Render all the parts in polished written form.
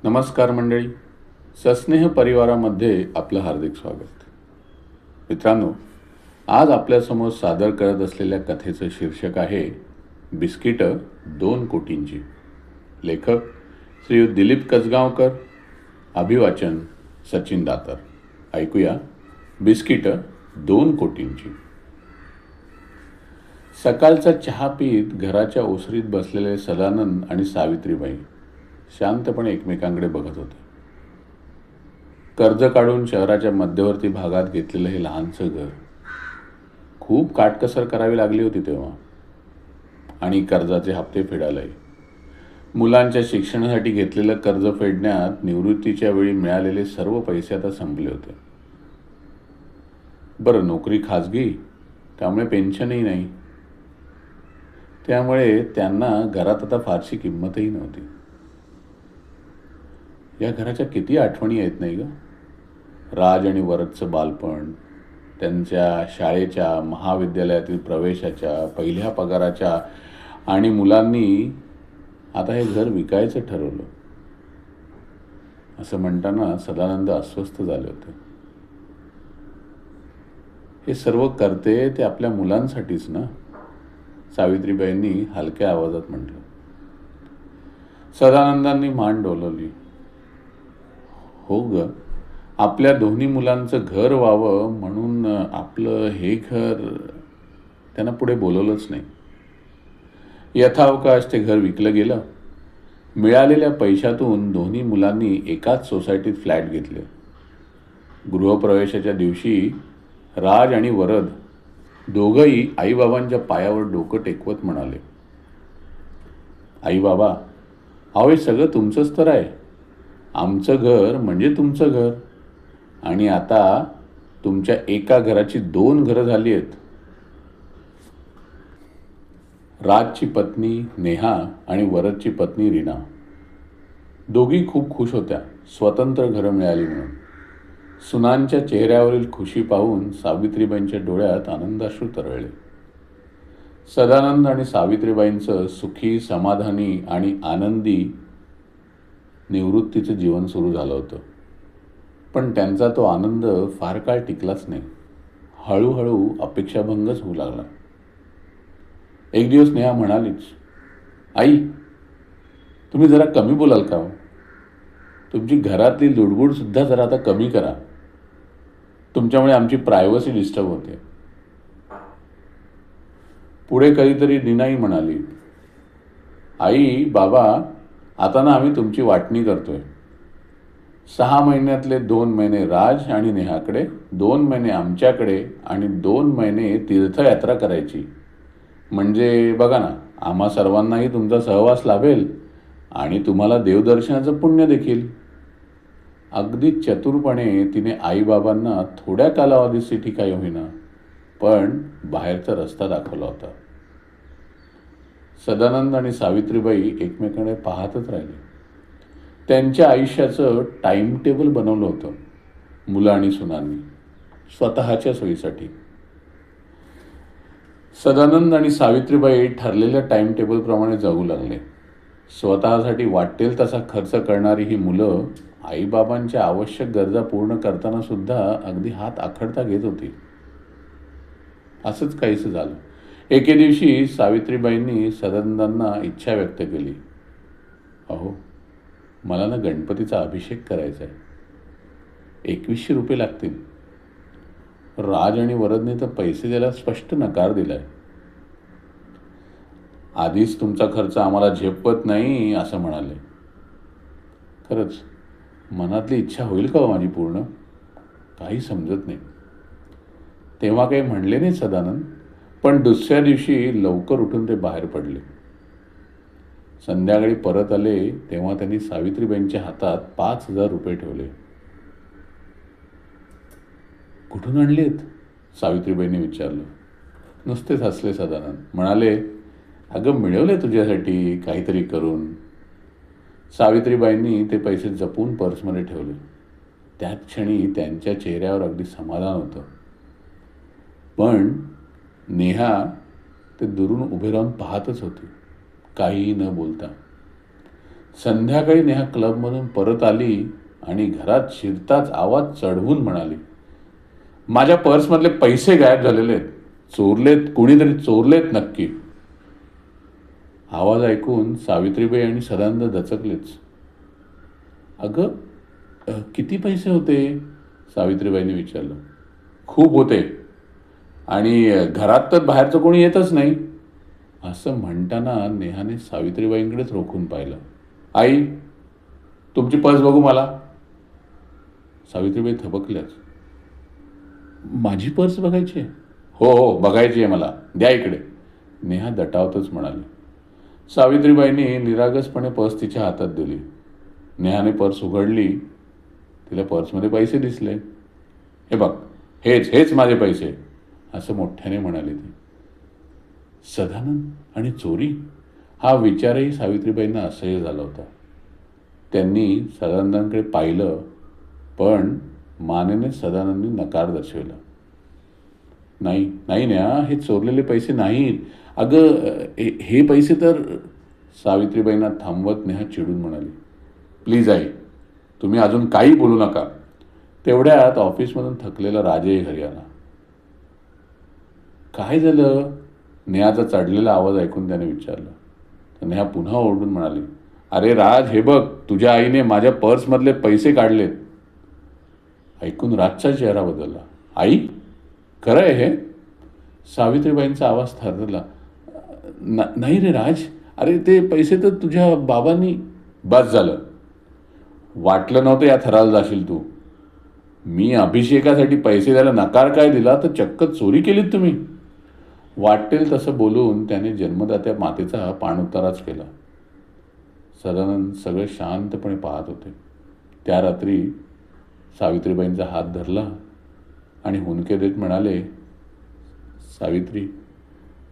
नमस्कार मंडळी. सस्नेह परिवारामध्ये आपलं हार्दिक स्वागत. मित्रांनो, आज आपल्यासमोर सादर करत असलेल्या कथेचं शीर्षक आहे बिस्किटं 2 कोटींची. लेखक श्री दिलीप कसगावकर, अभिवाचन सचिन दातर. ऐकूया बिस्किटं 2 कोटींची. सकाळचा चहा पीत घराच्या ओसरीत बसलेले सदानंद आणि सावित्रीबाई शांतपणे एकमेकांकडे बघत होते. कर्ज काढून शहराच्या मध्यवर्ती भागात घेतलेलं हे लहानसं घर खूप काटकसर करावी लागली होती तेव्हा, आणि कर्जाचे हप्ते फेडायलाही. मुलांच्या शिक्षणासाठी घेतलेलं कर्ज फेडण्यात निवृत्तीच्या वेळी मिळालेले सर्व पैसे आता संपले होते. बरं, नोकरी खाजगी, त्यामुळे पेन्शनही नाही. त्यामुळे त्यांना घरात आता फारशी किंमतही नव्हती. या घराच्या किती आठवणी आहेत नाही ग. राज आणि वरदचं बालपण, त्यांच्या शाळेच्या, महाविद्यालयातील प्रवेशाच्या, पहिल्या पगाराच्या, आणि मुलांनी आता हे घर विकायचं ठरवलं असं म्हणताना सदानंद अस्वस्थ झाले होते. हे सर्व करते ते आपल्या मुलांसाठीच ना, सावित्रीबाईंनी हलक्या आवाजात म्हटलं. सदानंदांनी मान डोलवली. हो ग, आपल्या दोन्ही मुलांचं घर व्हावं म्हणून आपलं हे घर. त्यांना पुढे बोलवलंच नाही. यथावकाश ते घर विकलं गेलं. मिळालेल्या पैशातून दोन्ही मुलांनी एकाच सोसायटीत फ्लॅट घेतले. गृहप्रवेशाच्या दिवशी राज आणि वरद दोघंही आईबाबांच्या पायावर डोकं टेकवत म्हणाले, आई बाबा, अहो हे सगळं तुमचंच तर आहे. आमचं घर म्हणजे तुमचं घर, आणि आता तुमच्या एका घराची 2 घरं झाली आहेत. राजची पत्नी नेहा आणि वरदची पत्नी रीना दोघी खूप खुश होत्या स्वतंत्र घरं मिळाली म्हणून. सुनांच्या चेहऱ्यावरील खुशी पाहून सावित्रीबाईंच्या डोळ्यात आनंदाश्रू तरळले. सदानंद आणि सावित्रीबाईंचं सुखी, समाधानी आणि आनंदी निवृत्तीचं जीवन सुरू झालं होतं. पण त्यांचा तो आनंद फार काळ टिकलाच नाही. हळूहळू अपेक्षाभंगच होऊ लागला. एक दिवस नेहा म्हणालीच, आई, तुम्ही जरा कमी बोलाल का हो? तुमची घरातली लुडबुडसुद्धा जरा आता कमी करा. तुमच्यामुळे आमची प्रायव्हसी डिस्टर्ब होते. पुढे कधीतरी नीनाही म्हणाली, आई बाबा, आता ना आम्ही तुमची वाटणी करतोय. 6 महिन्यातले 2 महिने राज आणि नेहाकडे, 2 महिने आमच्याकडे, आणि 2 महिने तीर्थयात्रा करायची. म्हणजे बघा ना, आम्हा सर्वांनाही तुमचा सहवास लाभेल आणि तुम्हाला देवदर्शनाचं पुण्य देखील. अगदी चतुरपणे तिने आईबाबांना थोड्या कालावधीसाठी काही होईना, पण बाहेरचा रस्ता दाखवला होता. सदानंद आणि सावित्रीबाई एकमेकांकडे पाहतच राहिले. त्यांच्या आयुष्याचं टाईम टेबल बनवलं होतं मुलं आणि सुनांनी, स्वतःच्या सोयीसाठी. सदानंद आणि सावित्रीबाई ठरलेल्या टाईम टेबलप्रमाणे जगू लागले. स्वतःसाठी वाटेल तसा खर्च करणारी ही मुलं आईबाबांच्या आवश्यक गरजा पूर्ण करताना सुद्धा अगदी हात आखडता घेत होती. असंच काहीसं झालं. एके दिवशी सावित्रीबाईंनी सदानंदांना इच्छा व्यक्त केली, अहो, मला ना गणपतीचा अभिषेक करायचा आहे. 2100 रुपये लागतील. राज आणि वरदने तर पैसे द्यायला स्पष्ट नकार दिलाय. आधीच तुमचा खर्च आम्हाला झेपत नाही असं म्हणाले. खरंच मनातली इच्छा होईल का माझी पूर्ण? काही समजत नाही. तेव्हा काही म्हणले नाही सदानंद, पण दुसऱ्या दिवशी लवकर उठून ते बाहेर पडले. संध्याकाळी परत आले तेव्हा त्यांनी सावित्रीबाईंच्या हातात 5000 रुपये ठेवले. कुठून आणलेत? सावित्रीबाईंनी विचारलं. नुसतेच हसले सदानंद. म्हणाले, अगं मिळवले तुझ्यासाठी काहीतरी करून. सावित्रीबाईंनी ते पैसे जपून पर्समध्ये ठेवले. त्याच क्षणी त्यांच्या चेहऱ्यावर अगदी समाधान होतं. पण नेहा ते दुरून उभे राहून पाहतच होती, काहीही न बोलता. संध्याकाळी नेहा क्लबमधून परत आली आणि घरात शिरताच आवाज चढवून म्हणाली, माझ्या पर्समधले पैसे गायब झालेले आहेत. चोरलेत, कुणीतरी चोरलेत नक्की. आवाज ऐकून सावित्रीबाई आणि सदानंद दचकलेच. अगं, किती पैसे होते? सावित्रीबाईंनी विचारलं. खूप होते, आणि घरात तर बाहेरचं कोणी येतच नाही. असं म्हणताना नेहाने सावित्रीबाईंकडेच रोखून पाहिलं. आई, तुमची पर्स बघू मला. सावित्रीबाई थबकल्याच. माझी पर्स बघायची आहे? हो हो, बघायची आहे मला, द्या इकडे, नेहा दटावतच म्हणाली. सावित्रीबाईंनी निरागसपणे पर्स तिच्या हातात दिली. नेहाने पर्स उघडली. तिला पर्समध्ये पैसे दिसले. हे बघ, हेच हेच माझे पैसे, असं मोठ्याने म्हणाली ती. सदानंद आणि चोरी, हा विचारही सावित्रीबाईंना असह्य झाला होता. त्यांनी सदानंदांकडे पाहिलं, पण मानेने सदानंदनी नकार दर्शविला. नाही नाही नेहा, हे चोरलेले पैसे नाहीत. अगं, हे पैसे तर. सावित्रीबाईंना थांबवत नेहा चिडून म्हणाली, प्लीज आई, तुम्ही अजून काही बोलू नका. तेवढ्यात ऑफिसमधून थकलेला राजही घरी आला. काय झालं? नेहाचा चढलेला आवाज ऐकून त्याने विचारलं. तर नेहा पुन्हा ओरडून म्हणाली, अरे राज, हे बघ, तुझ्या आईने माझ्या पर्समधले पैसे काढलेत. ऐकून राजचा चेहरा बदलला. आई, खरं आहे हे? सावित्रीबाईंचा आवाज थरथरला. नाही रे राज, अरे ते पैसे तर तुझ्या बाबांनी. बस झालं, वाटलं नव्हतं या थराला जाशील तू. मी अभिषेकासाठी पैसे द्यायला नकार काय दिला, तर चक्क चोरी केलीत तुम्ही. वाटेल तसं बोलून त्याने जन्मदात्या मातेचा पाणउताराच केला. सदानंद सगळे शांतपणे पाहत होते. त्या रात्री सावित्रीबाईंचा हात धरला आणि हुंदके देत म्हणाले, सावित्री,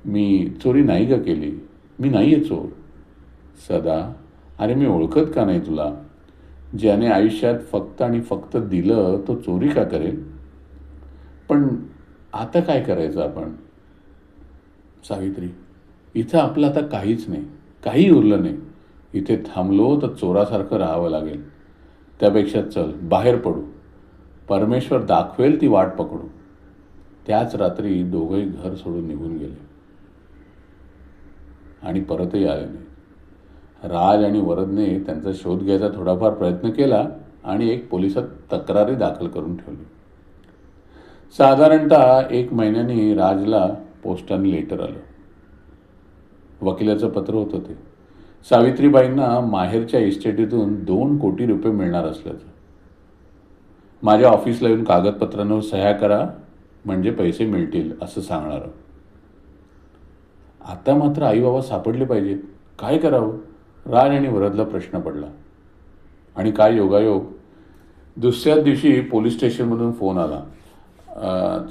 मी चोरी नाही का केली? मी नाही आहे चोर. सदा, अरे मी ओळखत का नाही तुला? ज्याने आयुष्यात फक्त आणि फक्त दिलं तो चोरी का करेल? पण आता काय करायचं आपण? सावित्री, इथं आपलं आता काहीच नाही, काही उरलं नाही. इथे थांबलो तर चोरासारखं राहावं लागेल. त्यापेक्षा चल बाहेर पडू, परमेश्वर दाखवेल ती वाट पकडू. त्याच रात्री दोघंही घर सोडून निघून गेले आणि परतही आले नाही. राज आणि वरदने त्यांचा शोध घ्यायचा थोडाफार प्रयत्न केला आणि एक पोलिसात तक्रारी दाखल करून ठेवली. साधारणतः 1 महिन्याने राजला पोस्टाने लेटर आलं. वकिलाचं पत्र होतं ते. सावित्रीबाईंना माहेरच्या इस्टेटीतून 2 कोटी रुपये मिळणार असल्याचं. माझ्या ऑफिसला येऊन कागदपत्रांवर सह्या करा, म्हणजे पैसे मिळतील, असं सांगणार. आता मात्र आई बाबा सापडले पाहिजेत. काय करावं? राज आणि वरदला प्रश्न पडला. आणि काय योगायोग, दुसऱ्याच दिवशी पोलीस स्टेशनमधून फोन आला.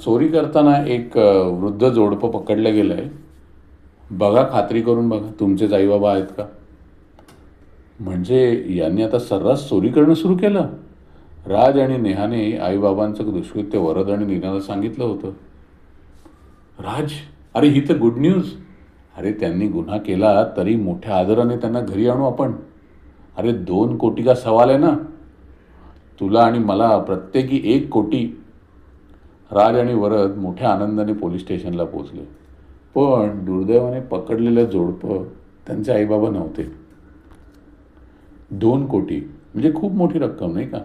चोरी करताना एक वृद्ध जोडपं पकडलं गेलं आहे. बघा, खात्री करून बघा, तुमचेच आई बाबा आहेत का? म्हणजे यांनी आता सर्रास चोरी करणं सुरू केलं. राज आणि नेहाने आईबाबांचं दुष्कृत्य वरद आणि नीनाला सांगितलं होतं. राज, अरे ही तर गुड न्यूज. अरे त्यांनी गुन्हा केला तरी मोठ्या आदराने त्यांना घरी आणू आपण. अरे 2 कोटी का सवाल आहे ना? तुला आणि मला प्रत्येकी 1 कोटी. राज आणि वरद मोठ्या आनंदाने पोलीस स्टेशनला पोचले. पण दुर्दैवाने पकडलेलं जोडपं त्यांचे आईबाबा नव्हते. 2 कोटी म्हणजे खूप मोठी रक्कम, नाही का?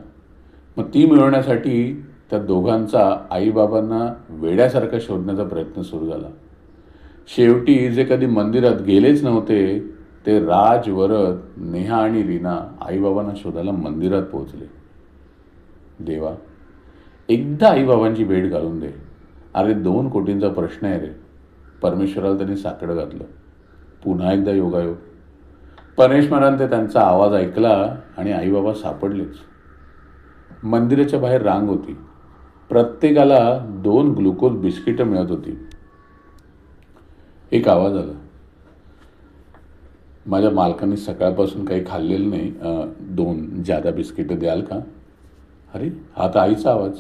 मग ती मिळवण्यासाठी त्या दोघांचा आईबाबांना वेड्यासारखा शोधण्याचा प्रयत्न सुरू झाला. शेवटी जे कधी मंदिरात गेलेच नव्हते ते राज, वरद, नेहा आणि रीना आईबाबांना शोधायला मंदिरात पोहोचले. देवा, एकदा आईबाबांची भेट घालून दे. अरे 2 कोटींचा प्रश्न आहे रे. परमेश्वराला त्यांनी साकडं घातलं. पुन्हा एकदा योगायोग. परमेश्वराने ते त्यांचा आवाज ऐकला आणि आईबाबा सापडलेच. मंदिराच्या बाहेर रांग होती. प्रत्येकाला 2 ग्लुकोज बिस्किटं मिळत होती. एक आवाज आला, माझ्या मालकांनी सकाळपासून काही खाल्लेलं नाही, 2 जादा बिस्किटं द्याल का? अरे हा तर आईचा आवाज.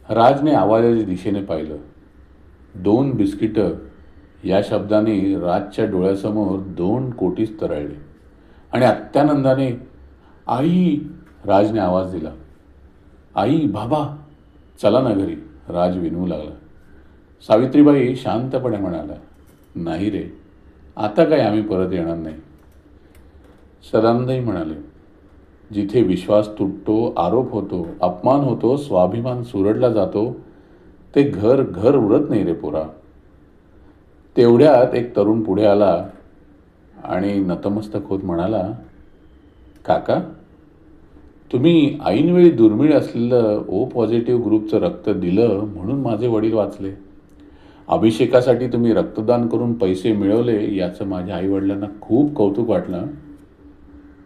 राजने आवाजाच्या दिशेने पाहिलं. 2 बिस्किटं या शब्दाने राजच्या डोळ्यासमोर 2 कोटीच तरळले आणि अत्यानंदाने आई, राजने आवाज दिला. आई, बाबा, चला ना घरी, राज विनवू लागला. सावित्रीबाई शांतपणे म्हणाल्या, नाही रे, आता काय आम्ही परत येणार नाही. सदानंदही म्हणाले, जिथे विश्वास तुटतो, आरोप होतो, अपमान होतो, स्वाभिमान सुरडला जातो, ते घर घर उरत नाही रे पोरा. तेवढ्यात एक तरुण पुढे आला आणि नतमस्तक होत म्हणाला, काका, तुम्ही ऐनवेळी दुर्मिळ असलेलं ओ पॉझिटिव्ह ग्रुपचं रक्त दिलं म्हणून माझे वडील वाचले. अभिषेकासाठी तुम्ही रक्तदान करून पैसे मिळवले याचं माझ्या आईवडिलांना खूप कौतुक वाटलं.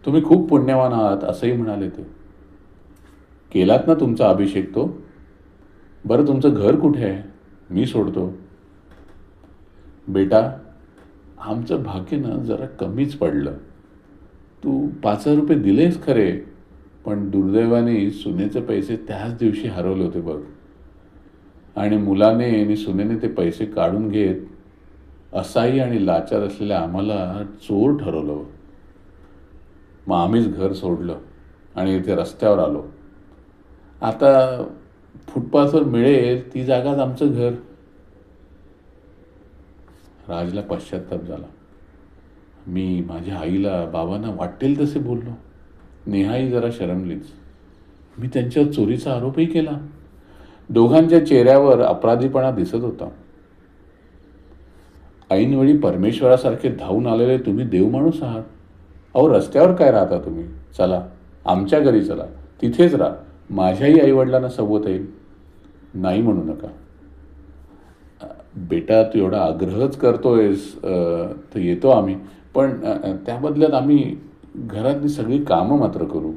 तुम्ही खूप पुण्यवान आहात असंही म्हणाले ते. केलात ना तुमचा अभिषेक तो? बरं, तुमचं घर कुठे आहे? मी सोडतो. बेटा, आमचं भाग्य ना जरा कमीच पडलं. तू 5,000 रुपये दिलेस खरे, पण दुर्दैवाने सुनेचे पैसे त्याच दिवशी हरवले होते बघ. आणि मुलाने आणि सुनेने ते पैसे काढून घेत असाई आणि लाचार असलेल्या आम्हाला चोर ठरवलं. मग आम्हीच घर सोडलं आणि इथे रस्त्यावर आलो. आता फुटपाथवर मिळेल ती जागाच आमचं घर. राजला पश्चाताप झाला. मी माझ्या आईला, बाबांना वाटेल तसे बोललो. नेहाही जरा शरमलीच. मी त्यांच्यावर चोरीचा आरोपही केला. दोघांच्या चेहऱ्यावर अपराधीपणा दिसत होता. ऐनवेळी परमेश्वरासारखे धावून आलेले तुम्ही देवमाणूस आहात. अहो, रस्त्यावर काय राहता तुम्ही? चला, आमच्या घरी चला, तिथेच राहा. माझ्याही आईवडिलांना सवत येईल. नाही म्हणू नका. बेटा, तू एवढा आग्रहच करतोयस तर येतो आम्ही, पण त्या बदल्यात आम्ही घरातली सगळी कामं मात्र करू,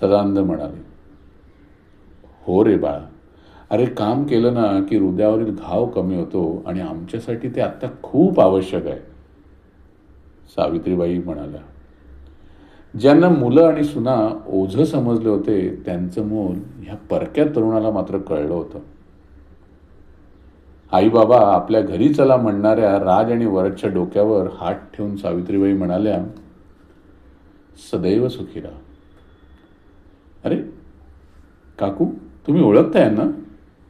सदानंद म्हणाले. हो रे बाळा, अरे काम केलं ना की हृदयावरील घाव कमी होतो आणि आमच्यासाठी ते आत्ता खूप आवश्यक आहे, सावित्रीबाई म्हणाल्या. ज्यांना मुलं आणि सुना ओझं समजले होते त्यांचं मोल ह्या परक्या तरुणाला मात्र कळलं होतं. आई बाबा आपल्या घरी चला म्हणणाऱ्या राज आणि वरदच्या डोक्यावर हात ठेवून सावित्रीबाई म्हणाल्या, सदैव सुखी राहा. अरे काकू, तुम्ही ओळखताय ना?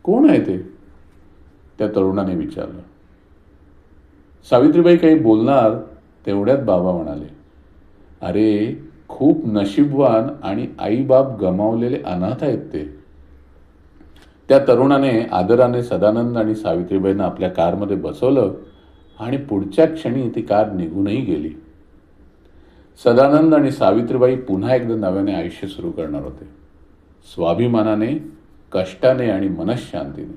कोण आहे ते? त्या तरुणाने विचारलं. सावित्रीबाई काही बोलणार तेवढ्यात बाबा म्हणाले, अरे खूप नशीबवान आणि आईबाप गमावलेले अनाथ आहेत ते. त्या तरुणाने आदराने सदानंद आणि सावित्रीबाईंना आपल्या कारमध्ये बसवलं आणि पुढच्या क्षणी ती कार निघूनही गेली. सदानंद आणि सावित्रीबाई पुन्हा एकदा नव्याने आयुष्य सुरू करणार होते, स्वाभिमानाने, कष्टाने आणि मनःशांतीने.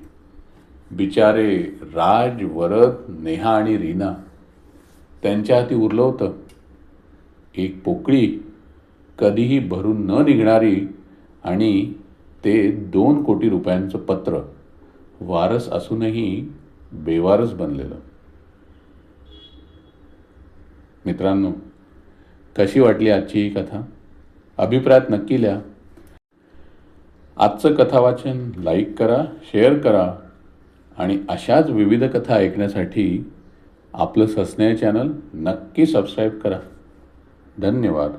बिचारे राज, वरद, नेहा आणि रीना, त्यांच्या हाती उरलं होतं एक पोकळी, कधीही भरून न निघणारी, आणि ते 2 कोटी रुपयांचं पत्र, वारस असूनही बेवारस बनलेलं. मित्रांनो, कशी वाटली आजची ही कथा? अभिप्रायात नक्की लिहा. आजचं कथावाचन लाईक करा, शेअर करा आणि अशाच विविध कथा ऐकण्यासाठी आपलं सस्नेह चॅनल नक्की सबस्क्राईब करा. धन्यवाद.